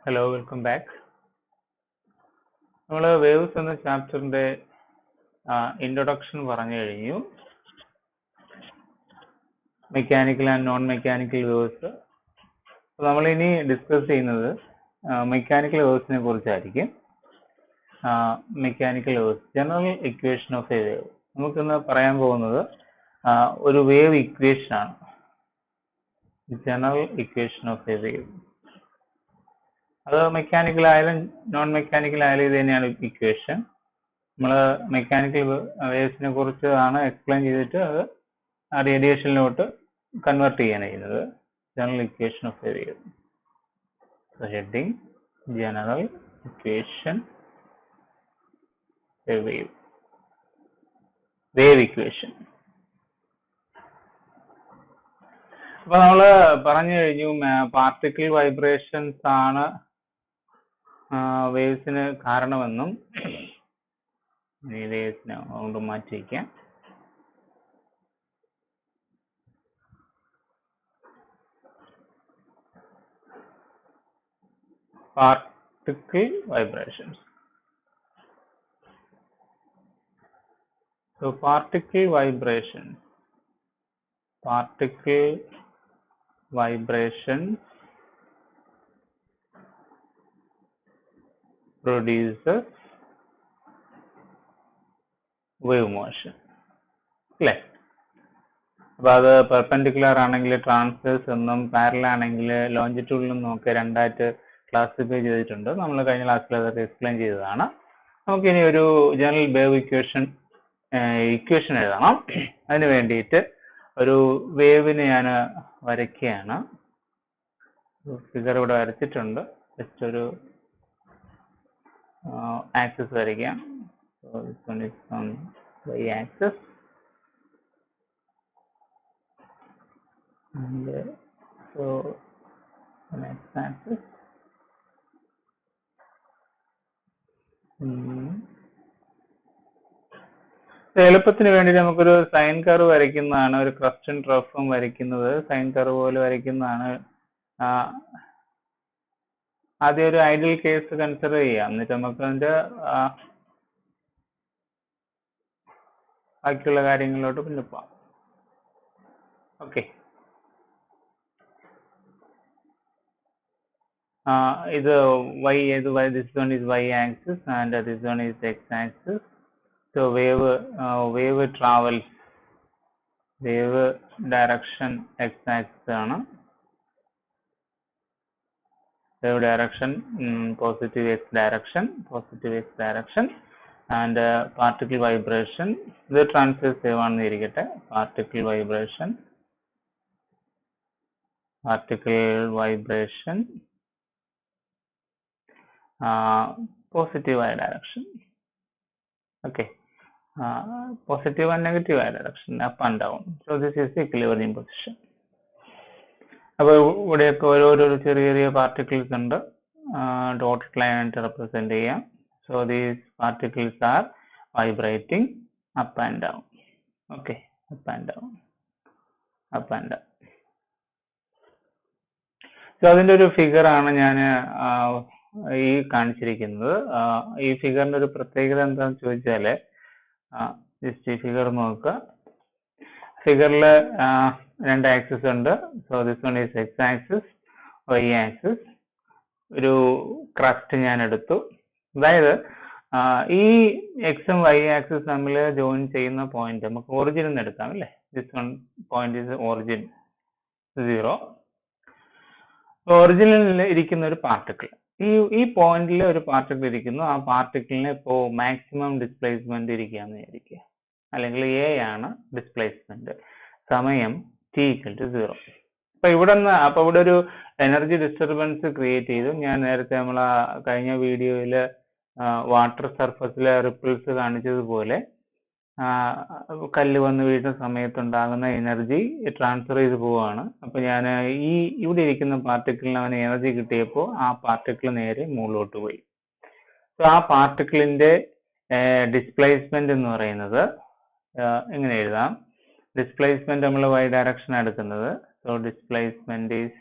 Hello welcome back. നമ്മൾ waves എന്ന ചാപ്റ്ററിന്റെ ഇൻട്രൊഡക്ഷൻ പറഞ്ഞു കഴിഞ്ഞു. Mechanical and non mechanical waves. നമ്മൾ ഇനി ഡിസ്കസ് ചെയ്യുന്നത് മെക്കാനിക്കൽ വേവ്സിനെ കുറിച്ചായിരിക്കും. Mechanical waves, general equation of a wave. നമുക്കിന്ന് പറയാൻ പോകുന്നത് ഒരു വേവ് ഇക്വേഷൻ ആണ്. General equation of a wave. അത് മെക്കാനിക്കൽ ആയാലും നോൺ മെക്കാനിക്കൽ ആയാലും ഇത് തന്നെയാണ് ഇക്വേഷൻ. നമ്മൾ മെക്കാനിക്കൽ വേവ്സിനെ കുറിച്ച് ആണ് എക്സ്പ്ലെയിൻ ചെയ്തിട്ട് അത് റേഡിയേഷനിലോട്ട് കൺവേർട്ട് ചെയ്യാൻ ചെയ്യുന്നത്. General equation of a wave. Heading general equation A wave. Wave equation. അപ്പൊ നമ്മൾ പറഞ്ഞു കഴിഞ്ഞു പാർട്ടിക്കിൾ വൈബ്രേഷൻസ് ആണ് വേവ്സിന് കാരണമെന്നും വേവ്സിനെ കൊണ്ട് മാറ്റി വയ്ക്കാം. Particle vibrations. So particle vibrations produces wave motion. അല്ലേ? അപ്പൊ അത് പെർപെൻഡിക്കുലർ ആണെങ്കിൽ ട്രാൻസ്വേഴ്സ് എന്നും പാരലൽ ആണെങ്കിൽ ലോഞ്ചിറ്റ്യൂഡിൽ നിന്നും ഒക്കെ രണ്ടായിട്ട് ക്ലാസിഫൈ ചെയ്തിട്ടുണ്ട്. നമ്മൾ കഴിഞ്ഞ ക്ലാസ്സിൽ അതൊക്കെ എക്സ്പ്ലെയിൻ ചെയ്തതാണ്. നമുക്കിനി ഒരു ജനറൽ വേവ് ഇക്വേഷൻ എഴുതണം. അതിന് വേണ്ടിയിട്ട് ഒരു വേവിനെ ഞാൻ വരയ്ക്കുകയാണ്. ഫിഗർ ഇവിടെ വരച്ചിട്ടുണ്ട്. ജസ്റ്റ് ഒരു ആക്സിസ് വരയ്ക്കാം. y axis and so next axis എളുപ്പത്തിന് വേണ്ടി നമുക്കൊരു സൈൻ കർവ് വരയ്ക്കുന്നതാണ്. ഒരു ക്രസ്റ്റും ട്രഫും വരയ്ക്കുന്നത് സൈൻ കർവ് പോലെ വരയ്ക്കുന്നതാണ്. ആദ്യം ഒരു ഐഡിയൽ കേസ് കൺസിഡർ ചെയ്യാം, എന്നിട്ട് നമുക്ക് അതിന്റെ ബാക്കിയുള്ള കാര്യങ്ങളിലോട്ട് പിന്നെ പോവാം. ഓക്കെ, ഇത് this one is y axis and this one is x axis. So wave travels, wave direction x axis ആണ്. Wave direction positive x direction and particle vibration, ഇത് ട്രാൻസ്വേഴ്സ് വേവ് ആണെന്ന് ഇരിക്കട്ടെ. particle vibration positive y direction. Okay, positive and negative y direction, up and down. So this is the equilibrium position. അപ്പോൾ ഇവിടെയൊക്കെ ഓരോരോ ചെറിയ ചെറിയ particles ഉണ്ട്. Dotted line ആയിട്ട് റെപ്രസെന്റ് ചെയ്യാം. So these particles R vibrating up and down. Okay, up and down. So അതിൻ്റെ ഒരു ഫിഗർ ആണ് ഞാൻ ഈ കാണിച്ചിരിക്കുന്നത്. ഈ ഫിഗറിന്റെ ഒരു പ്രത്യേകത എന്താണെന്ന് ചോദിച്ചാൽ, ജസ്റ്റ് ഈ ഫിഗർ നോക്കുക. ഫിഗറിൽ രണ്ട് ആക്സിസ് ഉണ്ട്. So this one is X axis, Y axis. ഒരു ക്രസ്റ്റ് ഞാൻ എടുത്തു. അതായത് ഈ എക്സും വൈ ആക്സിസ് തമ്മിൽ ജോയിൻ ചെയ്യുന്ന പോയിന്റ് നമുക്ക് ഒറിജിനിൽ നിന്ന് എടുക്കാം, അല്ലേ? This one point is origin 0. ഒറിജിനിൽ ഇരിക്കുന്ന ഒരു പാർട്ടിക്കിൾ, ഈ പോയിന്റിൽ ഒരു പാർട്ടിക്കിൾ ഇരിക്കുന്നു. ആ പാർട്ടിക്കിളിന് ഇപ്പോൾ മാക്സിമം ഡിസ്പ്ലേസ്മെന്റ് ഇരിക്കുകയെന്ന് വിചാരിക്കുക, അല്ലെങ്കിൽ എ ആണ് ഡിസ്പ്ലേസ്മെന്റ്, സമയം t=0. അപ്പൊ ഇവിടെ ഒരു എനർജി ഡിസ്റ്റർബൻസ് ക്രിയേറ്റ് ചെയ്തു. ഞാൻ നേരത്തെ നമ്മൾ കഴിഞ്ഞ വീഡിയോയിൽ വാട്ടർ സർഫസിലെ റിപ്പിൾസ് കാണിച്ചതുപോലെ കല്ല് വന്ന് വീഴുന്ന സമയത്തുണ്ടാകുന്ന എനർജി ട്രാൻസ്ഫർ ചെയ്ത് പോവുകയാണ്. അപ്പൊ ഞാൻ ഇവിടെ ഇരിക്കുന്ന പാർട്ടിക്കിളിന് അവന് എനർജി കിട്ടിയപ്പോൾ ആ പാർട്ടിക്കിൾ നേരെ മുകളിലോട്ട് പോയി. സോ ആ പാർട്ടിക്കിളിന്റെ ഡിസ്പ്ലേസ്മെന്റ് എന്ന് പറയുന്നത് എങ്ങനെ എഴുതാം? ഡിസ്പ്ലേസ്മെന്റ് നമ്മൾ y ഡയറക്ഷൻ എടുക്കുന്നത്. സോ ഡിസ്പ്ലേസ്മെന്റ് ഈസ്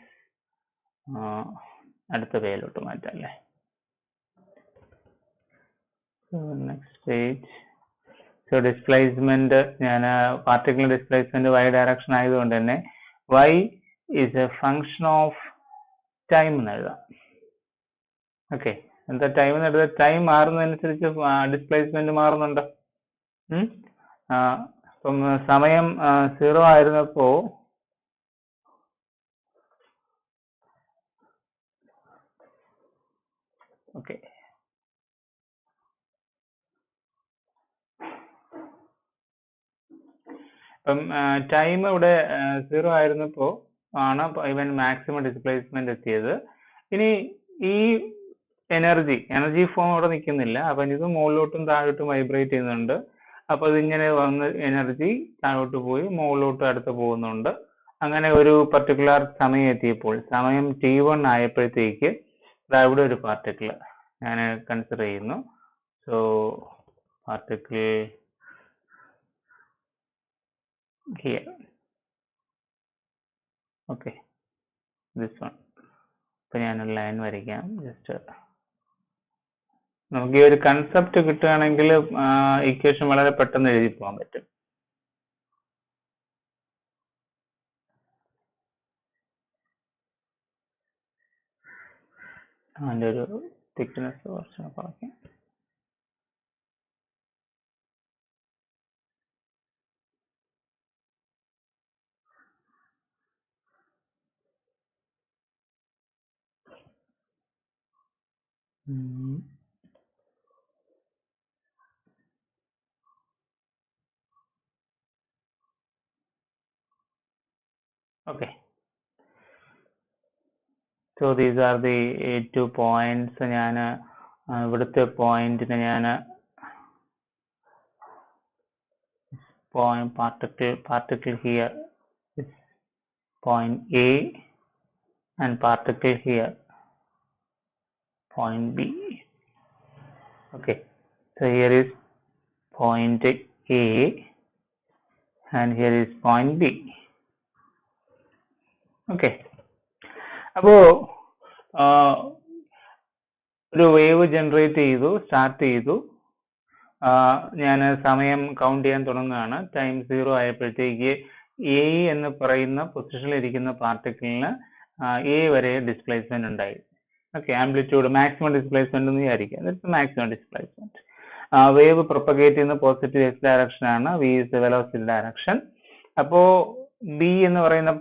അടുത്ത പേയിലോട്ട് മാറ്റാം അല്ലേ. Next page. സോ ഡിസ്പ്ലേസ്മെന്റ്, ഞാൻ പാർട്ടിക്കിൾ ഡിസ്പ്ലേസ്മെന്റ് y ഡയറക്ഷൻ ആയതുകൊണ്ട് തന്നെ y is a function of time എന്ന് എഴുതാം. ഓക്കെ, എന്താ ടൈം എന്ന് എഴുതാം? ടൈം മാറുന്നതനുസരിച്ച് ഡിസ്പ്ലേസ്മെന്റ് മാറുന്നുണ്ട്. ഇപ്പം സമയം 0 ആയിരുന്നപ്പോ ഓക്കെ അപ്പം ടൈം ഇവിടെ 0 ആയിരുന്നപ്പോ ആണ് ഇവൻ മാക്സിമം ഡിസ്പ്ലേസ്മെന്റ് എത്തിയത്. ഇനി ഈ എനർജി ഫോം അവിടെ നിൽക്കുന്നില്ല, അപ്പം ഇത് മുകളിലോട്ടും താഴോട്ടും വൈബ്രേറ്റ് ചെയ്യുന്നുണ്ട്. അപ്പൊ ഇതിങ്ങനെ വന്ന് എനർജി താഴോട്ട് പോയി മുകളിലോട്ട് അടുത്ത് പോകുന്നുണ്ട്. അങ്ങനെ ഒരു പർട്ടിക്കുലർ സമയം എത്തിയപ്പോൾ, സമയം t1 ആയപ്പോഴത്തേക്ക് ഇവിടെ ഒരു പാർട്ടിക്കിൾ ഞാൻ കൺസിഡർ ചെയ്യുന്നു. So particle here, okay, this one. ഇപ്പൊ ഞാനൊരു ലൈൻ വരയ്ക്കാം. ജസ്റ്റ് നമുക്ക് ഈ ഒരു കൺസെപ്റ്റ് കിട്ടുകയാണെങ്കിൽ ഇക്വേഷൻ വളരെ പെട്ടെന്ന് എഴുതി പോകാൻ പറ്റും. അതിൻ്റെ ഒരു തിക്നെസ് കുറച്ച് കുറയ്ക്കാം. Okay, so these are the 2 points. ഞാൻ ഇവിടുത്തെ പോയിന്റിന് ഞാൻ particle here is point A and particle here point B. Okay, so here is point A and here is point B. Okay, അപ്പോ ഒരു വേവ് ജനറേറ്റ് ചെയ്തു, start ചെയ്തു. ഞാൻ സമയം കൗണ്ട് ചെയ്യാൻ തുടങ്ങുകയാണ്. ടൈം 0 ആയപ്പോഴത്തേക്ക് എ എന്ന് പറയുന്ന പൊസിഷനിൽ ഇരിക്കുന്ന പാർട്ടിക്കിളിന് എ വരെ ഡിസ്പ്ലേസ്മെന്റ് ഉണ്ടായി. ഓക്കെ, ആംപ്ലിറ്റ്യൂഡ് മാക്സിമം ഡിസ്പ്ലേസ്മെന്റ് എന്ന് വിചാരിക്കുക. Maximum displacement. വേവ് പ്രൊപ്പഗേറ്റ് ചെയ്യുന്ന പോസിറ്റീവ് എക്സ് ഡയറക്ഷൻ ആണ്. V is the velocity direction. അപ്പോ ബി എന്ന് പറയുന്ന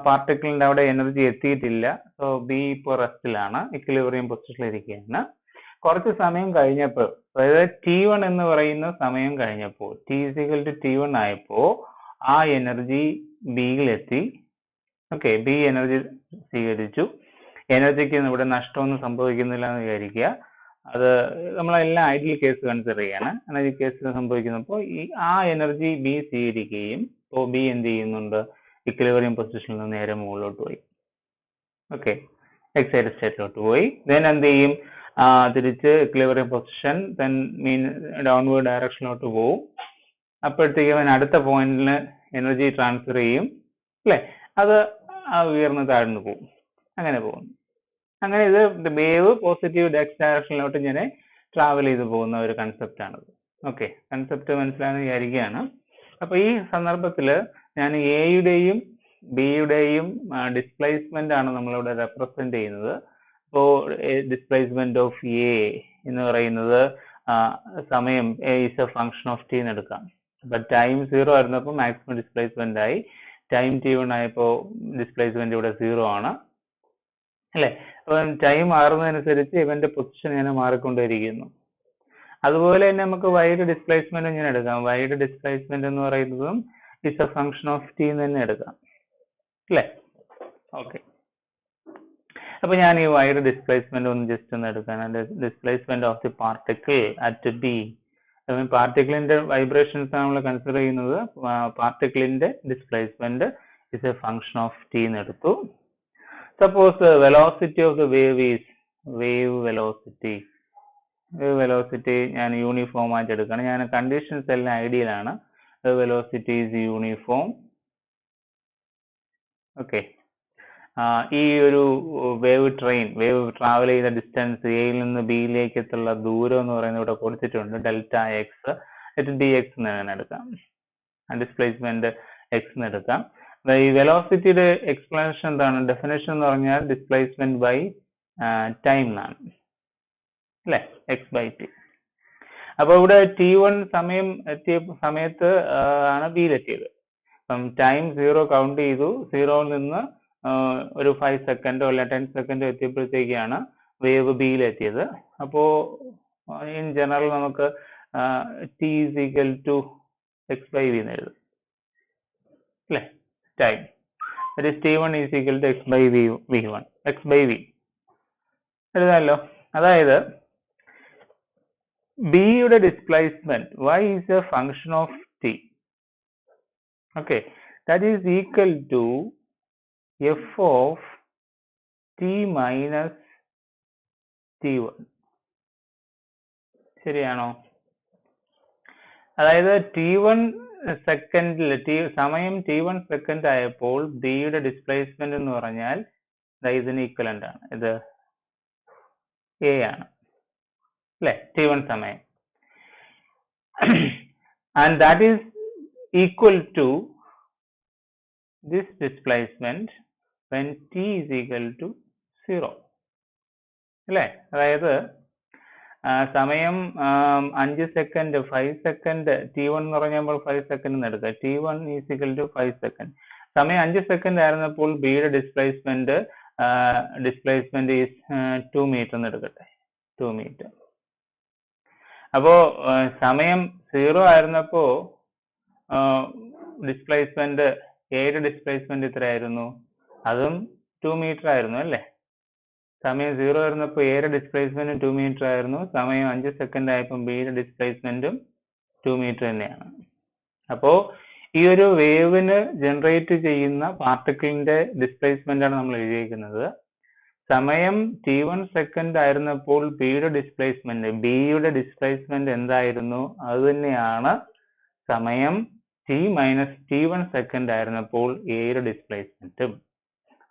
പാർട്ടിക്കിളിന്റെ അവിടെ എനർജി എത്തിയിട്ടില്ല. സോ ബി ഇപ്പോൾ റെസ്റ്റിലാണ്, ഇക്വിലിബ്രിയം പൊസിഷനിൽ ഇരിക്കുകയാണ്. കുറച്ച് സമയം കഴിഞ്ഞപ്പോൾ, അതായത് T1 എന്ന് പറയുന്ന സമയം കഴിഞ്ഞപ്പോൾ, T=T1 ആയപ്പോൾ ആ എനർജി ബിയിലെത്തി. ഓക്കെ, ബി എനർജി സ്വീകരിച്ചു. എനർജിക്ക് ഇവിടെ നഷ്ടമൊന്നും സംഭവിക്കുന്നില്ല എന്ന് വിചാരിക്കുക. അത് നമ്മളെല്ലാം ഐഡിയൽ കേസ് കൺസിഡർ ചെയ്യാണ്. എനർജി കേസ് സംഭവിക്കുന്നപ്പോൾ ആ എനർജി ബി സ്വീകരിക്കുകയും, അപ്പോൾ ബി എന്ത് ചെയ്യുന്നുണ്ട്? ഇക്വിലിബ്രിയം പൊസിഷനിൽ നിന്ന് നേരെ മുകളിലോട്ട് പോയി. ഓക്കെ, എക്സൈറ്റഡ് സ്റ്റേറ്റിലോട്ട് പോയി. ദെൻ എന്ത് ചെയ്യും? തിരിച്ച് ഇക്വിലിബ്രിയം പൊസിഷൻ, ദെൻ ഡൗൺവേർഡ് ഡയറക്ഷനിലോട്ട് പോകും. അപ്പോഴത്തേക്കും അവൻ അടുത്ത പോയിന്റിന് എനർജി ട്രാൻസ്ഫർ ചെയ്യും അല്ലേ? അത് ഉയർന്ന് താഴ്ന്നു പോകും. അങ്ങനെ പോകുന്നു. അങ്ങനെ ഇത് വേവ് പോസിറ്റീവ് എക്സ് ഡയറക്ഷനിലോട്ട് ഇങ്ങനെ ട്രാവൽ ചെയ്ത് പോകുന്ന ഒരു കൺസെപ്റ്റ് ആണത്. ഓക്കെ, കൺസെപ്റ്റ് മനസ്സിലായെന്ന് വിചാരിക്കുകയാണ്. അപ്പൊ ഈ സന്ദർഭത്തിൽ ഞാൻ എയുടെയും ബിയുടെയും ഡിസ്പ്ലേസ്മെന്റ് ആണ് നമ്മളിവിടെ റെപ്രസെന്റ് ചെയ്യുന്നത്. അപ്പോൾ ഡിസ്പ്ലേസ്മെന്റ് ഓഫ് എ എന്ന് പറയുന്നത് സമയം A is a function of t എന്ന് എടുക്കാം. അപ്പൊ ടൈം 0 ആയിരുന്നപ്പോൾ മാക്സിമം ഡിസ്പ്ലേസ്മെന്റ് ആയി. ടൈം T1 ആയപ്പോൾ ഡിസ്പ്ലേസ്മെന്റ് ഇവിടെ 0 ആണ് അല്ലെ? അപ്പൊ ടൈം മാറുന്നതനുസരിച്ച് ഇവന്റെ പൊസിഷൻ ഇങ്ങനെ മാറിക്കൊണ്ടിരിക്കുന്നു. അതുപോലെ തന്നെ നമുക്ക് വൈഡ് ഡിസ്പ്ലേസ്മെന്റ് ഇങ്ങനെ എടുക്കാം. വൈഡ് ഡിസ്പ്ലേസ്മെന്റ് എന്ന് പറയുന്നതും is a function of t എന്ന് തന്നെ എടുക്കാം അല്ലേ? ഓക്കെ, അപ്പൊ ഞാൻ ഈ വൈഡ് ഡിസ്പ്ലേസ്മെന്റ് ഒന്ന് ജസ്റ്റ് ഒന്ന് എടുക്കാൻ. Displacement of the particle at B. പാർട്ടിക്കിളിന്റെ വൈബ്രേഷൻസ് നമ്മൾ കൺസിഡർ ചെയ്യുന്നത്. പാർട്ടിക്കിളിന്റെ displacement is a function of t എന്ന് എടുത്തു. Suppose velocity of the wave is wave velocity. Wave velocity ഞാൻ യൂണിഫോം ആയിട്ട് എടുക്കണം. ഞാൻ കണ്ടീഷൻസ് എല്ലാം ഐഡിയൽ ആണ്. Velocity is uniform. ഓക്കെ, ഈ ഒരു വേവ് ട്രാവൽ ചെയ്ത ഡിസ്റ്റൻസ് എയിൽ നിന്ന് ബിയിലേക്കുള്ള ദൂരം എന്ന് പറയുന്നത് ഇവിടെ കൊടുത്തിട്ടുണ്ട്. ഡെൽറ്റ എക്സ് ഡി എക്സ് എന്ന് തന്നെ എടുക്കാം. ഡിസ്പ്ലേസ്മെന്റ് എക്സ് എന്ന് എടുക്കാം. ഈ വെലോസിറ്റിയുടെ എക്സ്പ്ലനേഷൻ എന്താണ്? ഡെഫിനേഷൻ എന്ന് പറഞ്ഞാൽ ഡിസ്പ്ലേസ്മെന്റ് ബൈ ടൈം എന്നാണ്, അല്ലെ? X by T. അപ്പോൾ ഇവിടെ T1 സമയം എത്തിയ സമയത്ത് ആണ് ബിയിലെത്തിയത്. അപ്പം ടൈം 0 കൗണ്ട് ചെയ്തു. 0യിൽ നിന്ന് ഒരു 5 സെക്കൻഡോ അല്ല 10 സെക്കൻഡോ എത്തിയപ്പോഴത്തേക്കാണ് വേവ് ബിയിലെത്തിയത്. അപ്പോൾ ഇൻ ജനറൽ നമുക്ക് T is equal to x by v എന്ന് എഴുതും, അല്ലേ? Time that is T1 is equal to x by v1, x by v എഴുതാമല്ലോ. അതായത് b യുടെ displacement y is a function of t. Okay, that is equal to f of t minus t1. ശരിയാണോ? അതായത് T1 സെക്കൻഡിൽ സമയം T1 second ആയപ്പോൾ b യുടെ displacement എന്ന് പറഞ്ഞാൽ ഇതിന് ഈക്വലന്റ് ആണ്, ഇത് a ആണ്, അല്ലെ? T1 സമയം. And that is equal to this displacement when t is equal to 0, അല്ലെ? അതായത് സമയം 5 സെക്കൻഡ് 5 സെക്കൻഡ് T1 എന്ന് പറഞ്ഞാൽ 5 സെക്കൻഡ് എന്ന് എടുക്കുക. T1 is equal to 5 second. സമയം 5 സെക്കൻഡ് ആയിരുന്നപ്പോൾ ബിയുടെ ഡിസ്പ്ലേസ്മെന്റ് ഈസ് 2 മീറ്റർ എന്ന് എടുക്കട്ടെ, 2 മീറ്റർ. അപ്പോ സമയം 0 ആയിരുന്നപ്പോ ഡിസ്പ്ലേസ്മെന്റ് എയുടെ ഡിസ്പ്ലേസ്മെന്റ് എത്രയായിരുന്നു? അതും 2 മീറ്റർ ആയിരുന്നു, അല്ലേ? സമയം 0 ആയിരുന്നപ്പോൾ എയുടെ ഡിസ്പ്ലേസ്മെന്റും 2 മീറ്റർ ആയിരുന്നു. സമയം 5 സെക്കൻഡ് ആയപ്പോൾ ബിയുടെ ഡിസ്പ്ലേസ്മെന്റും 2 മീറ്റർ തന്നെയാണ്. അപ്പോ ഈ ഒരു വേവിന് ജനറേറ്റ് ചെയ്യുന്ന പാർട്ടിക്കിളിന്റെ ഡിസ്പ്ലേസ്മെന്റ് ആണ് നമ്മൾ എഴുതിയിരിക്കുന്നത്. സമയം T1 സെക്കൻഡ് ആയിരുന്നപ്പോൾ ബിയുടെ ഡിസ്പ്ലേസ്മെന്റ് എന്തായിരുന്നു? അത് തന്നെയാണ് സമയം T മൈനസ് T1 സെക്കൻഡ് ആയിരുന്നപ്പോൾ എയുടെ ഡിസ്പ്ലേസ്മെന്റും.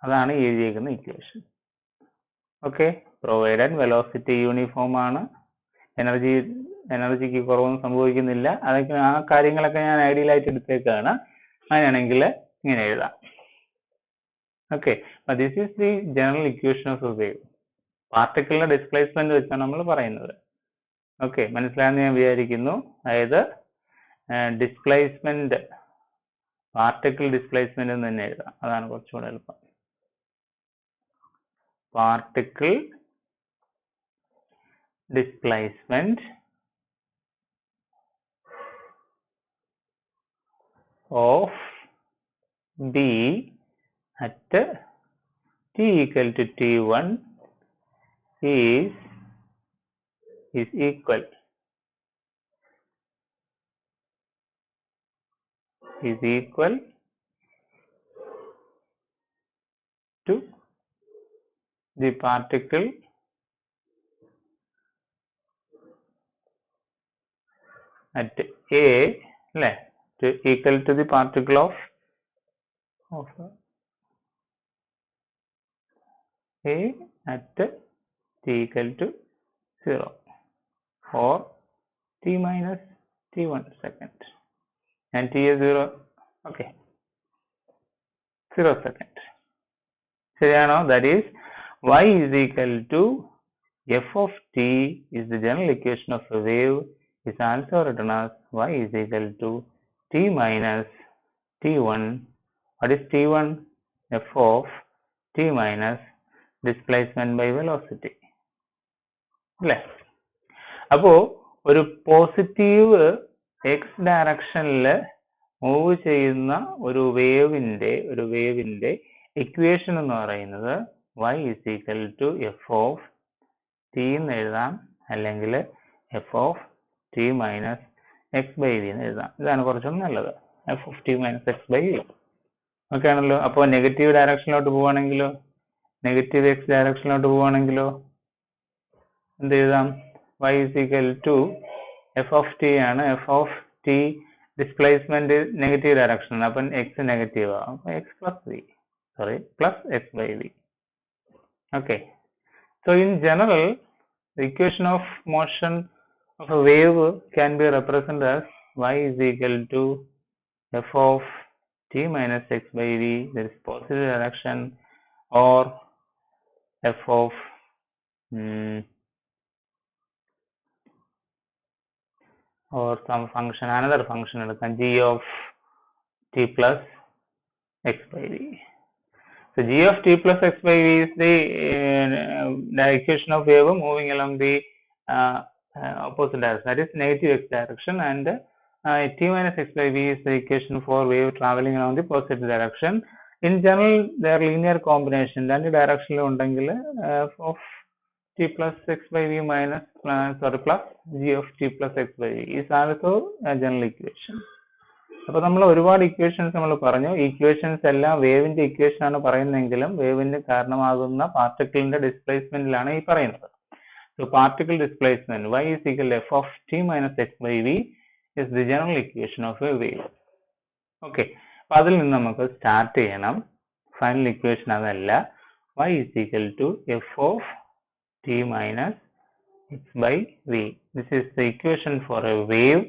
അതാണ് എഴുതിയിരിക്കുന്ന equation. Okay, provided velocity uniform ആണ്, എനർജിക്ക് കുറവൊന്നും സംഭവിക്കുന്നില്ല. അതൊക്കെ ആ കാര്യങ്ങളൊക്കെ ഞാൻ ഐഡിയൽ ആയിട്ട് എടുത്തേക്കാണ്. അങ്ങനെയാണെങ്കിൽ ഇങ്ങനെ എഴുതാം. Okay, this is the general equation of a wave. പാർട്ടിക്കിളിന്റെ ഡിസ്പ്ലേസ്മെന്റ് വെച്ചാണ് നമ്മൾ പറയുന്നത്. ഓക്കെ, മനസ്സിലായെന്ന് ഞാൻ വിചാരിക്കുന്നു. അതായത് ഡിസ്പ്ലേസ്മെന്റ്, പാർട്ടിക്കിൾ ഡിസ്പ്ലേസ്മെന്റ് എന്ന് തന്നെ എഴുതാം, അതാണ് കുറച്ചുകൂടെ എളുപ്പം. particle displacement of B at t equal to T1 is equal to the particle at A, equal to the particle of A at t equal to 0 or t minus T1 second, and t is 0. Okay, 0 second. ശരിയാണോ? That is y is equal to f of t is the general equation of a wave, is also written as y is equal to t minus T1. What is T1? F of t minus displacement by velocity. അല്ലേ? അപ്പോ ഒരു positive x ഡയറക്ഷനിൽ move ചെയ്യുന്ന ഒരു വേവിന്റെ equation എന്ന് പറയുന്നത് y is equal to f of t എന്ന് എഴുതാം, അല്ലെങ്കിൽ f of t minus x by v എന്ന് എഴുതാം. ഇതാണ് കുറച്ചുകൂടി നല്ലത്, f of t minus x by v. Okay ആണല്ലോ? അപ്പോൾ നെഗറ്റീവ് ഡയറക്ഷനിലോട്ട് പോവുകയാണെങ്കിലോ, നെഗറ്റീവ് x ഡയറക്ഷനിലോട്ട് പോവുകയാണെങ്കിലോ എന്ത് എഴുതാം? y is equal to f of t ആണ്. f of t displacement negative direction, അപ്പം x നെഗറ്റീവ് ആവും, x plus v. plus x by v. Okay. So in general, the equation of motion of a wave can be represented as y is equal to f of t minus x by v, that is positive direction, or f of or some function, another function, g of t plus x by v. So g of t plus x by v is the equation of wave moving along the opposite direction, that is negative x direction, and t minus x by v is the equation for wave traveling along the positive direction. In general, they are linear combination. Two directional f of t plus x by v minus plus g of t plus x by v is also a general equation. അപ്പോൾ നമ്മൾ ഒരുപാട് equations നമ്മൾ പറഞ്ഞു. Equations എല്ലാം വേവിന്റെ equation ആണ് പറയുന്നതെങ്കിലും വേവിന് കാരണമാകുന്ന പാർട്ടിക്കിളിന്റെ ഡിസ്പ്ലേസ്മെന്റിലാണ് ഈ പറയുന്നത്. So particle displacement y is equal to f of t minus x by v is the general equation of a wave. Okay. അപ്പോൾ അതിൽ നിന്ന് നമുക്ക് സ്റ്റാർട്ട് ചെയ്യണം. ഫൈനൽ ഇക്വേഷൻ അതല്ല. y is equal to f of t minus x by v. This is the equation for a wave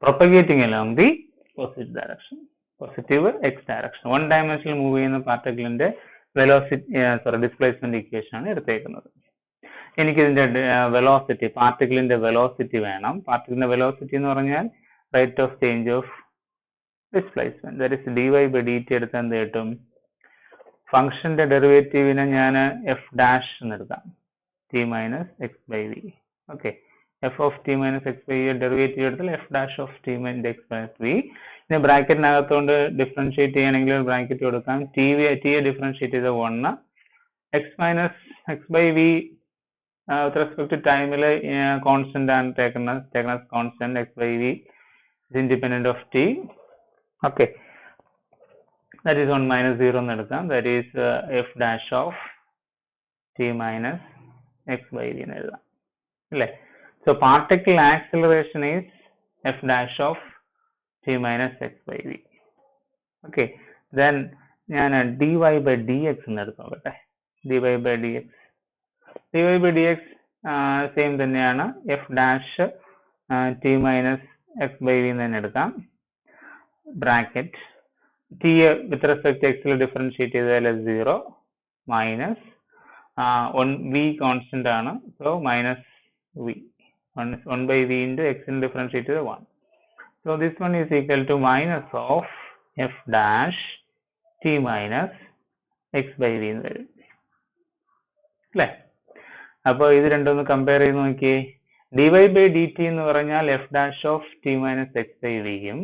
propagating along the positive direction, positive x direction. One dimensional move ചെയ്യുന്ന പാർട്ടിക്കിളിന്റെ velocity displacement equation ആണ് എടുത്തേക്കുന്നത്. എനിക്ക് ഇതിന്റെ velocity, പാർട്ടിക്കിളിന്റെ velocity വേണം. പാർട്ടിക്കിളിന്റെ velocity എന്ന് പറഞ്ഞാൽ rate of change of displacement, that is dy by dt എടുത്താൽ എന്ത് കിട്ടും? ഫംഗ്ഷന്റെ ഡെറിവേറ്റീവിനെ ഞാൻ f ഡാഷ് എന്ന് എടുക്കാം, t minus x by v. Okay, f of t minus x by v derivative എടുത്താൽ f dash of t minus x minus v. ഇനി ബ്രാക്കറ്റിനകത്തോണ്ട് differentiate ചെയ്യണമെങ്കിൽ ബ്രാക്കറ്റ് കൊടുക്കാം. t യെ ഡിഫറൻഷിയേറ്റ് ചെയ്ത 1, x minus x by v with respect to ടൈമിൽ constant ആണ് taken constant. x by v is independent of t. Okay, that is 1 minus 0 എന്ന് എടുക്കാം, that is f dash of t minus x by v എന്ന് എഴുതാം അല്ലേ. So particle acceleration is f dash of t minus x by v. Okay, then ഞാൻ dy by dx എന്ന് എടുത്തോട്ടെ. dy by dx same തന്നെയാണ്, f dash t minus x by v എന്ന് തന്നെ എടുക്കാം. Bracket t with respect to x differentiate ചെയ്താൽ 0 minus 1 v constant ആണ്, so minus v. 1 by v into x in differentiate to 1. So this one is equal to minus of f dash t minus x by v എന്ന് വരും അല്ലേ. അപ്പോൾ ഇത് രണ്ടൊന്ന് compare ചെയ്ത് നോക്കിയേ. dy by dt എന്ന് പറഞ്ഞാൽ f dash of t minus x by v യും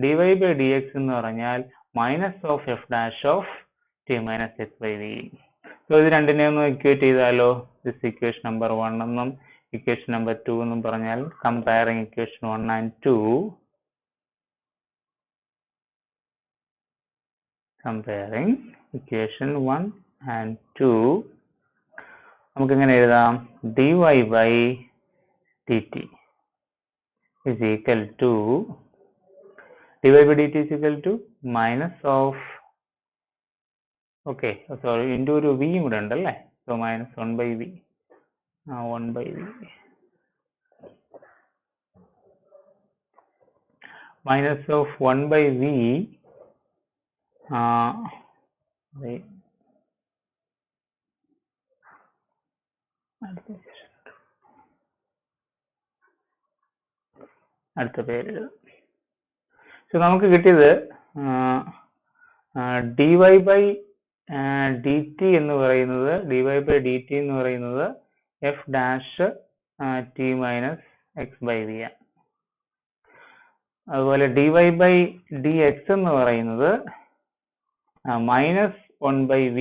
dy by dx എന്ന് പറഞ്ഞാൽ minus of f dash of t minus x by v. So ഇത് രണ്ടിനെ ഒന്ന് ഇക്വേറ്റ് ചെയ്താലോ, this equation number 1 എന്നും equation number 2 എന്നും പറഞ്ഞാൽ comparing equation 1 and 2, comparing equation 1 and 2 നമുക്ക് എങ്ങനെ എഴുതാം? dy by dt is equal to dy by dt is equal to minus of, okay, sorry, into ഒരു v കൂടെ ഉണ്ടല്ലേ, so minus 1 by v. 1 by v minus of 1 by v അടുത്ത പേര്. So നമുക്ക് കിട്ടിയത് dy by dt എന്ന് പറയുന്നത് f dash t minus x by v ആണ്. അതുപോലെ dy by dx എന്ന് പറയുന്നത് minus 1 by v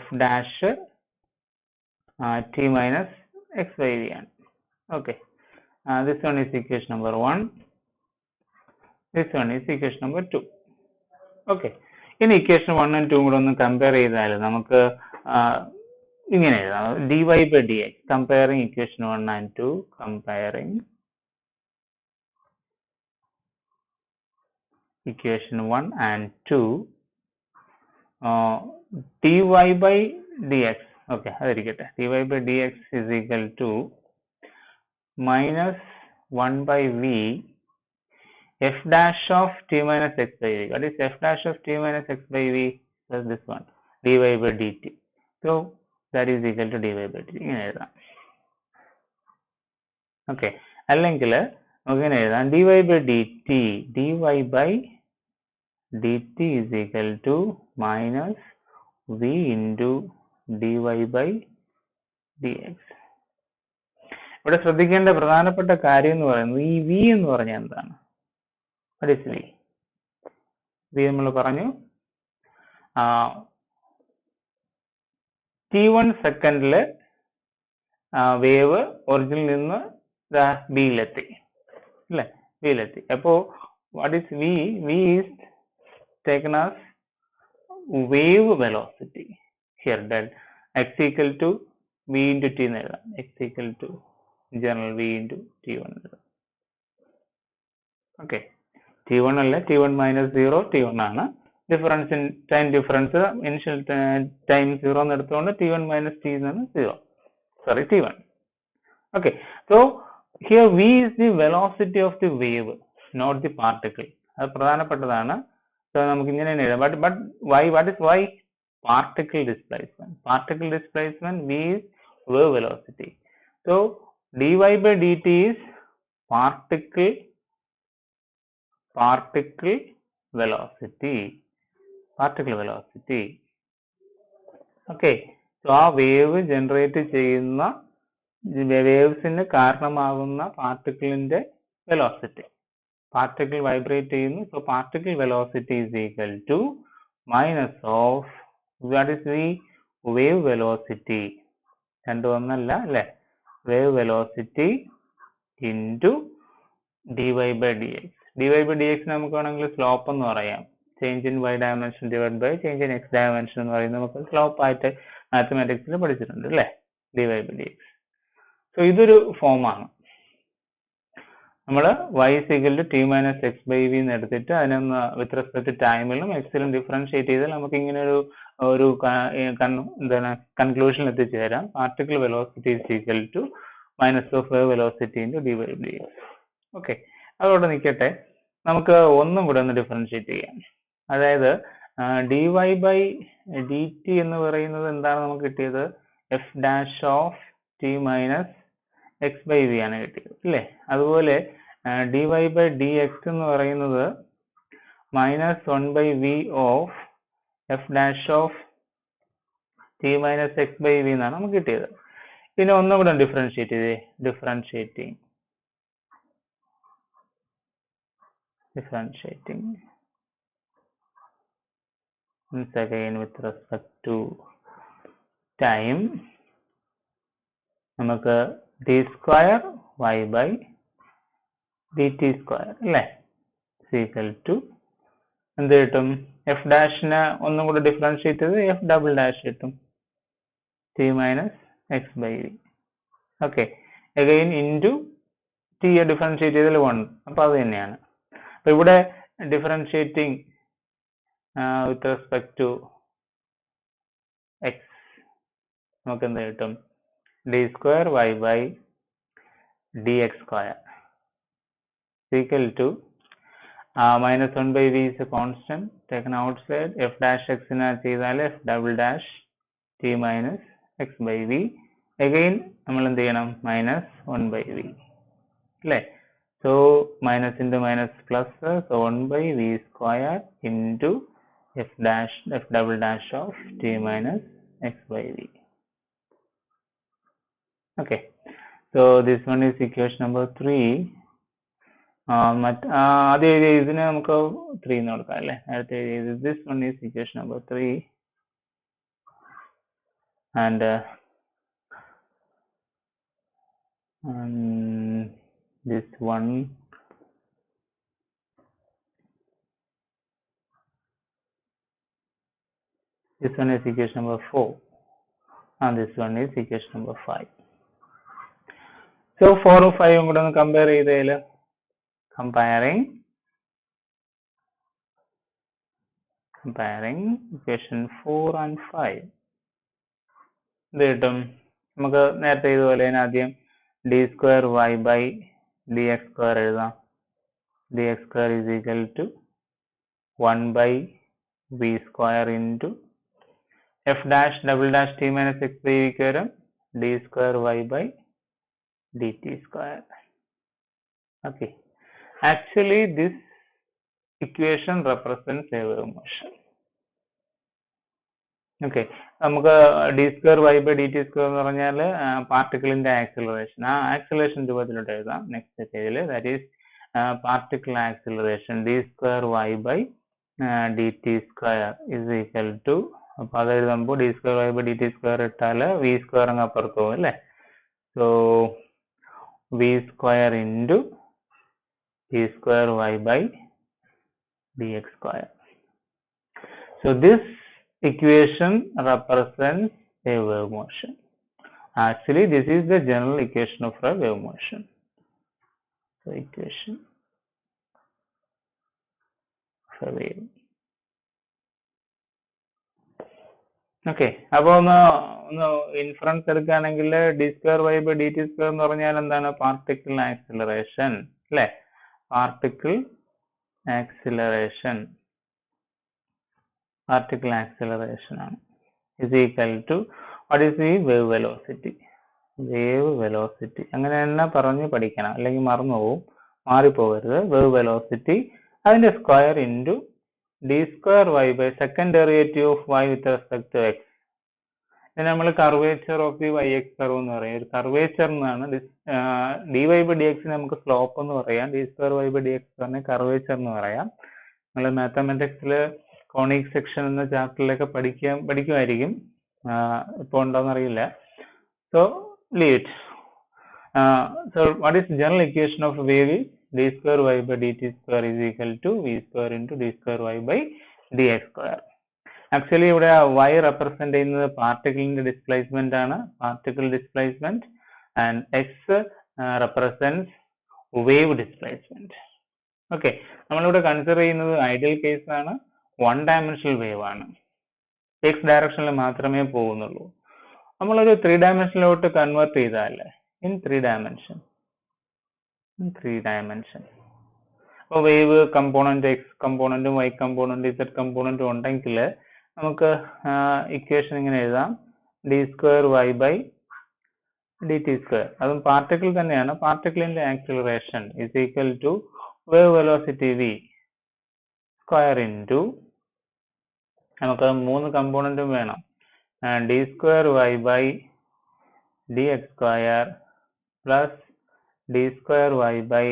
f dash t minus x by v ആണ്. Okay, this one is equation number 1, this one is equation number 2. Okay, ഇനി equation 1 and 2 കൂടെ ഒന്ന് compare ചെയ്താൽ നമുക്ക് ഇങ്ങനെ എഴുതാം, dy by dx comparing equation 1 and 2, comparing equation 1 and 2, dy by dx. Okay, അതായിരിക്കട്ടെ. dy by dx is equal to minus 1 by v f dash of t minus x by v. What is f dash of t minus x by v? Plus this one, dy by dt. So that is equal to dy by dt. ഇങ്ങനെ എഴുതാം. Okay, അല്ലെങ്കിൽ നമുക്ക് ഇങ്ങനെ എഴുതാം, dy by by dt is equal to minus v into dy by dx. ഇവിടെ ശ്രദ്ധിക്കേണ്ട പ്രധാനപ്പെട്ട കാര്യം എന്ന് പറയുന്നത് ഈ v എന്ന് പറഞ്ഞാൽ എന്താണ്? What is v? v നമ്മൾ പറഞ്ഞു t1 സെക്കൻഡില് വേവ് ഒറിജിനിൽ നിന്ന് ബിയിലെത്തി അല്ലേ, ബിയിലെത്തി. അപ്പോൾ what is v? v is taken as wave velocity. Here del x equal to v into t എന്ന് എഴുതാം. x equal to general v into t1 എഴുതാം. ഓക്കെ, t1 അല്ല, t1 minus 0 t1 ആണ്. Difference in time difference initial time 0 എന്ന് എടുത്തുകൊണ്ട് t1 minus t എന്നാണ് 0. Sorry, t1. Okay, so here v is the velocity of the wave, not the particle. അത് പ്രധാനപ്പെട്ടതാണ്. So നമുക്ക് ഇങ്ങനെ എഴുതാം. But why? What is why? Particle displacement. Particle displacement v is wave velocity. So dy by dt is particle velocity. Particle velocity. Okay, so ആ wave generate ചെയ്യുന്ന വേവ്സിന് കാരണമാകുന്ന പാർട്ടിക്കിളിന്റെ velocity. Particle vibrate ചെയ്യുന്നു. So particle velocity is equal to minus of what is the wave velocity. രണ്ടും ഒന്നല്ല അല്ലെ, wave velocity into dy by dx. dy by dx നമുക്ക് വേണമെങ്കിൽ slope എന്ന് പറയാം. Change in y dimension divide by change in x dimension എന്ന് പറയുന്നത് നമുക്ക് സ്ലോപ്പ് ആയിട്ട് മാത്തമാറ്റിക്സിൽ പഠിച്ചിട്ടുണ്ട് അല്ലേ, dy by dx. സോ ഇതൊരു ഫോമാണ്. നമ്മൾ y is equal to t minus x by v എന്ന് എടുത്തിട്ട് അതിനൊന്ന് വിത്ത് റെസ്പെക്ട് ടൈമിലും എക്സിലും ഡിഫറൻഷിയേറ്റ് ചെയ്താൽ നമുക്ക് ഇങ്ങനെ ഒരു എന്താണ് കൺക്ലൂഷനിൽ എത്തിച്ചേരാം. Particle velocity is equal to minus of wave velocity into dy by dx. Okay, അതോടെ നിൽക്കട്ടെ. നമുക്ക് ഒന്നും കൂടെ ഒന്ന് ഡിഫറൻഷിയേറ്റ് ചെയ്യാം. അതായത് dy by dt എന്ന് പറയുന്നത് എന്താണ് നമുക്ക് കിട്ടിയത്? f dash of t minus x by v ആണ് കിട്ടിയത് അല്ലേ. അതുപോലെ dy by dx എന്ന് പറയുന്നത് minus 1 by v of f dash of t minus x by v എന്നാണ് നമുക്ക് കിട്ടിയത്. പിന്നെ ഒന്നും കൂടെ ഡിഫറൻഷിയേറ്റ് ചെയ്തേ. Differentiating once again with respect to time, നമുക്ക് d square y by dt square അല്ലേ equal to എന്ത് കിട്ടും? f ഡാഷിന് ഒന്നും കൂടെ ഡിഫറൻഷിയേറ്റ് ചെയ്ത് f ഡബിൾ ഡാഷ് കിട്ടും, t minus x by v. Okay, again into t differentiate ചെയ്താൽ 1, അപ്പോൾ അത് തന്നെയാണ്. അപ്പോൾ ഇവിടെ differentiating with respect to x നമുക്ക് എന്ത് കിട്ടും? d square y by dx square equal to minus 1 by v is a constant taken outside. f dash x ന് ചെയ്താൽ f double dash t minus x by v. again നമ്മൾ എന്ത് ചെയ്യണം? minus 1 by v അല്ലേ. so minus into minus plus, so 1 by v square into f double dash of t minus x by v. Okay, so this one is equation number 3. ആദ്യം എഴുതിയ ഇതിന് നമുക്ക് 3 എന്ന് കൊടുക്കാം അല്ലേ. നേരത്തെ എഴുതിയത് this one is equation number 3 and this one is equation number 4 and this one is equation number 5. So 4 ഉം 5 ഉം കൂടെ ഒന്ന് compare ചെയ്തേൽ comparing comparing equation 4 and 5. ഇത് കിട്ടും നമുക്ക് നേരത്തെ ഇതുപോലെ തന്നെ ആദ്യം d square y by dx square എഴുതാം. dx square is equal to 1 by v square into f dash double dash t minus x by v ക്ക് വരും d square y by dt square. Okay, actually this equation represents a wave motion. Okay, നമുക്ക് d square y by dt square എന്ന് പറഞ്ഞാൽ പാർട്ടിക്കിളിന്റെ acceleration, ആ acceleration രൂപത്തിലോട്ട് എഴുതാം next സ്റ്റേജിൽ. That is particle acceleration d square y by dt square is equal to, അപ്പോൾ അത് എഴുതുമ്പോൾ d square y by dt square ഇട്ടാൽ v square അങ്ങ് അപ്പുറത്ത് പോകും അല്ലേ. So v square into d square y by dx square. So this equation represents a wave motion. Actually this is the general equation of a wave motion. So equation of a wave. Okay, അപ്പോൾ ഒന്ന് inference എടുക്കുകയാണെങ്കിൽ d square y by dt square എന്ന് പറഞ്ഞാൽ എന്താണ്? Particle acceleration അല്ലേ, particle acceleration ആണ് is equal to what is the wave velocity. Wave velocity അങ്ങനെ തന്നെ പറഞ്ഞ് പഠിക്കണം, അല്ലെങ്കിൽ മറന്നു പോകും, മാറിപ്പോകരുത്. വേവ് വെലോസിറ്റി അതിന്റെ square into d square y by second derivative of y with respect to x. ഇതിന് നമ്മൾ curvature of the y x curve എന്ന് പറയും. ഒരു കർവേച്ചർ എന്നാണ് dy by dx നമുക്ക് സ്ലോപ്പ് എന്ന് പറയാം, d square y by dx പറഞ്ഞ കർവേച്ചർ എന്ന് പറയാം. നിങ്ങൾ മാത്തമാറ്റിക്സിൽ കോണിക് സെക്ഷൻ എന്ന ചാപ്റ്ററിലൊക്കെ പഠിക്കുമായിരിക്കും, ഇപ്പോൾ ഉണ്ടോന്ന് അറിയില്ല. So leave it. So what is general equation of wave is d square y by dt square is equal to v square into d square y by dx square. Actually ഇവിടെ y represent ചെയ്യുന്നത് പാർട്ടിക്കിളിന്റെ displacement ആണ്, particle displacement, and x represents wave displacement. Okay, നമ്മളിവിടെ consider ചെയ്യുന്നത് ideal case ആണ്, one dimensional wave ആണ്, x ഡയറക്ഷനിൽ മാത്രമേ പോകുന്നുള്ളൂ. നമ്മളൊരു 3 ഡയമെൻഷനിലോട്ട് കൺവേർട്ട് ചെയ്താൽ in 3 dimension, അപ്പോൾ wave component x കമ്പോണന്റും y component z കമ്പോണന്റും ഉണ്ടെങ്കിൽ നമുക്ക് ഇക്വേഷൻ ഇങ്ങനെ എഴുതാം, d square y by dt square, അതും പാർട്ടിക്കിൾ തന്നെയാണ്, പാർട്ടിക്കിളിന്റെ acceleration is equal to wave velocity v square into, നമുക്ക് 3 കമ്പോണന്റും വേണം, d square y by dx square plus d square y by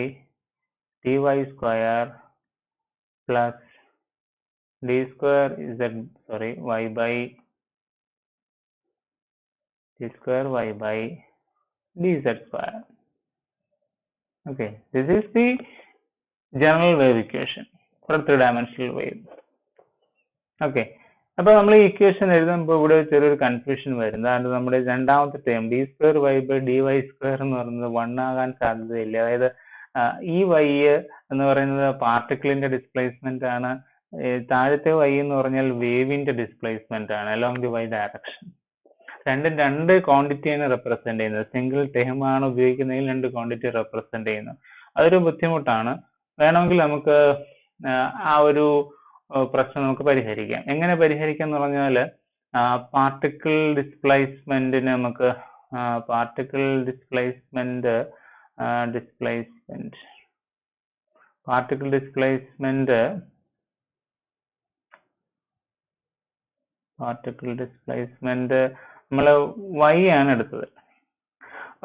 dy square plus d square y by d square y by dz square. Okay, this is the general wave equation for 3-dimensional wave. Okay, അപ്പോൾ നമ്മൾ ഈ equation എഴുതുമ്പോൾ ഇവിടെ ചെറിയൊരു confusion വരും. അതായത് നമ്മുടെ രണ്ടാമത്തെ term d square y by dy square എന്ന് പറയുന്നത് 1 ആകാൻ സാധ്യതയില്ല. അതായത് ഈ y എന്ന് പറയുന്നത് പാർട്ടിക്കിളിന്റെ ഡിസ്പ്ലേസ്മെന്റ് ആണ്, താഴത്തെ y എന്ന് പറഞ്ഞാൽ വേവിന്റെ ഡിസ്പ്ലേസ്മെന്റ് ആണ് അലോങ് ദി y ഡയറക്ഷൻ. രണ്ട് ക്വാണ്ടിറ്റിയാണ് റെപ്രസെന്റ് ചെയ്യുന്നത്, സിംഗിൾ ടേം ആണ് ഉപയോഗിക്കുന്നതിൽ 2 ക്വാണ്ടിറ്റി റെപ്രസെന്റ് ചെയ്യുന്നു. അതൊരു ബുദ്ധിമുട്ടാണ്. വേണമെങ്കിൽ നമുക്ക് ആ ഒരു പ്രശ്നം നമുക്ക് പരിഹരിക്കാം. എങ്ങനെ പരിഹരിക്കാം എന്ന് പറഞ്ഞാൽ പാർട്ടിക്കിൾ ഡിസ്പ്ലേസ്മെന്റിന് നമുക്ക് പാർട്ടിക്കിൾ ഡിസ്പ്ലേസ്മെന്റ് നമ്മൾ y ആണ് എടുത്തത്.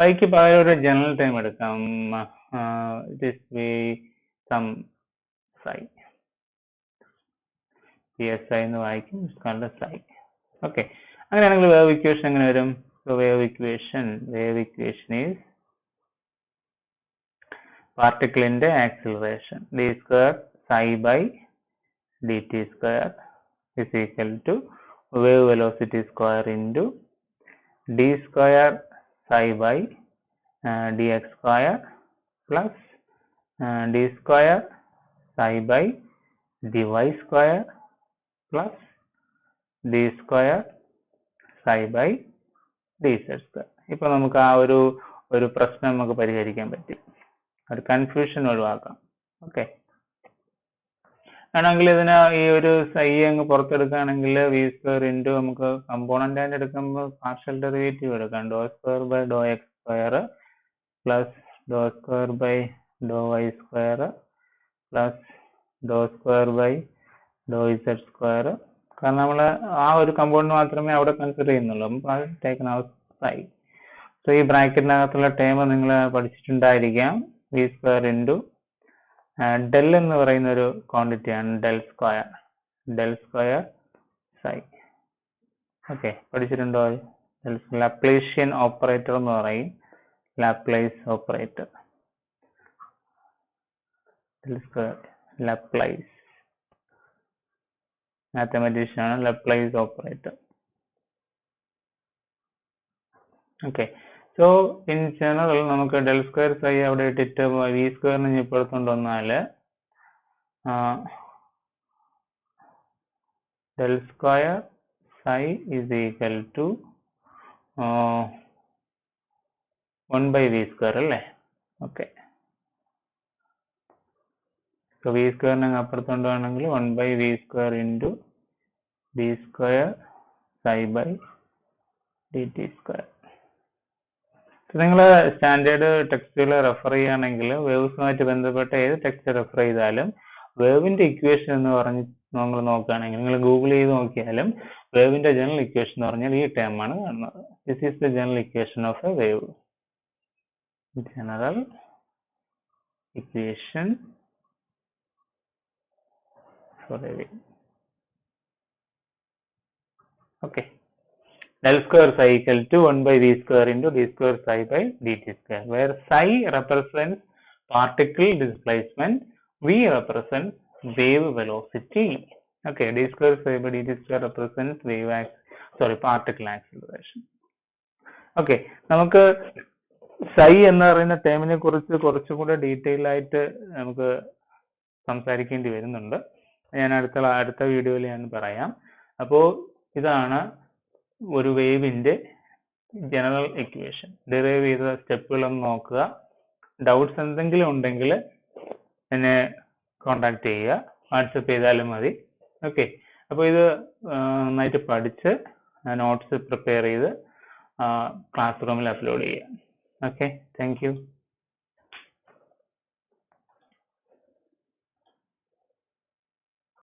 yക്ക് പകരം ഒരു ജനറൽ ടൈം എടുക്കാം, it is some psi, psi എന്ന് വായിക്കും, psi. ഓക്കെ, അങ്ങനെയാണെങ്കിൽ വേവ് ഇക്വേഷൻ എങ്ങനെ വരും? വേവ് ഇക്വേഷൻ is പാർട്ടിക്കിളിന്റെ acceleration d square psi by dt square is equal to wave velocity square into d square psi by dx square plus d square psi by dy square plus d square psi by dz square. ഇപ്പോൾ നമുക്ക് ആ ഒരു പ്രശ്നം നമുക്ക് പരിഹരിക്കാൻ പറ്റി, ഒരു confusion ഒഴിവാക്കാം. ഓക്കെ, ആണെങ്കിൽ ഇതിന് ഈ ഒരു psi അങ്ങ് പുറത്തെടുക്കുകയാണെങ്കിൽ വി സ്ക്വയർ ഇൻറ്റു നമുക്ക് കമ്പോണന്റ് ആയിട്ട് എടുക്കുമ്പോൾ പാർഷ്യൽ ഡെറിവേറ്റീവ് എടുക്കാം. ഡോ സ്ക്വയർ ബൈ ഡോ എക്സ് സ്ക്വയർ പ്ലസ് ഡോ സ്ക്വയർ ബൈ ഡോ വൈ സ്ക്വയർ പ്ലസ് ഡോ സ്ക്വയർ ബൈ ഡോ ഇസഡ് സ്ക്വയർ. കാരണം നമ്മൾ ആ ഒരു കമ്പോണന്റ് മാത്രമേ അവിടെ കൺസിഡർ ചെയ്യുന്നുള്ളൂ. അപ്പോൾ അത് ടേക്കൺ ഔട്ട് psi. സോ ഈ ബ്രാക്കറ്റിനകത്തുള്ള ടേം നിങ്ങൾ പഠിച്ചിട്ടുണ്ടായിരിക്കാം. വി സ്ക്വയർ ഇൻറ്റു ഡെൽ എന്ന് പറയുന്ന ഒരു ക്വാണ്ടിറ്റിയാണ് ഡെൽ സ്ക്വയർ psi. ഓക്കെ, പഠിച്ചിട്ടുണ്ടോ? ലാപ്ലേഷ്യൻ ഓപ്പറേറ്റർ എന്ന് പറയും, Laplace operator. Del square Laplace, mathematician ആണ് Laplace operator. Okay, so in general നമുക്ക് ഡെൽ സ്ക്വയർ psi അവിടെ ഇട്ടിട്ട് വി സ്ക്വയറിന് ഇപ്പുറത്തോണ്ട് വന്നാൽ ഡെൽ square psi is equal to 1 by v square അല്ലേ? ഓക്കെ, സോ വി സ്ക്വയറിന് അപ്പുറത്തോണ്ട് വേണമെങ്കിൽ 1 by v square into d square psi by dt square. നിങ്ങൾ സ്റ്റാൻഡേർഡ് ടെക്സ്റ്റുകൾ റെഫർ ചെയ്യുകയാണെങ്കിൽ വേവ്സുമായിട്ട് ബന്ധപ്പെട്ട ഏത് ടെക്സ്റ്റ് റെഫർ ചെയ്താലും വേവിന്റെ ഇക്വേഷൻ എന്ന് പറഞ്ഞ് നമ്മൾ നോക്കുകയാണെങ്കിൽ നിങ്ങൾ ഗൂഗിൾ ചെയ്ത് നോക്കിയാലും വേവിന്റെ ജനറൽ ഇക്വേഷൻ എന്ന് പറഞ്ഞാൽ ഈ ടേം ആണ് കാണുന്നത്. This is the general equation of a wave. General equation for a wave. Okay, del square psi equal to 1 by v square into d square psi by dt square, where psi represents particle displacement, v represents wave velocity. Okay, d square psi by dt square represents particle acceleration. Okay, നമുക്ക് psi എന്ന് പറയുന്ന ടേമിനെ കുറിച്ച് കുറച്ചുകൂടെ detail ആയിട്ട് നമുക്ക് സംസാരിക്കേണ്ടി വരുന്നുണ്ട്. ഞാൻ അടുത്ത വീഡിയോയിൽ ഞാൻ പറയാം. അപ്പോൾ ഇതാണ് ഒരു വേവിന്റെ ജനറൽ ഇക്വേഷൻ. ഡിറൈവ് ചെയ്ത സ്റ്റെപ്പുകളൊന്ന് നോക്കുക. ഡൗട്ട്സ് എന്തെങ്കിലും ഉണ്ടെങ്കിൽ എന്നെ കോണ്ടാക്ട് ചെയ്യുക, വാട്സപ്പ് ചെയ്താലും മതി. ഓക്കെ, അപ്പോൾ ഇത് നന്നായിട്ട് പഠിച്ച് നോട്ട്സ് പ്രിപ്പയർ ചെയ്ത് ക്ലാസ് റൂമിൽ അപ്ലോഡ് ചെയ്യുക. Okay, thank you.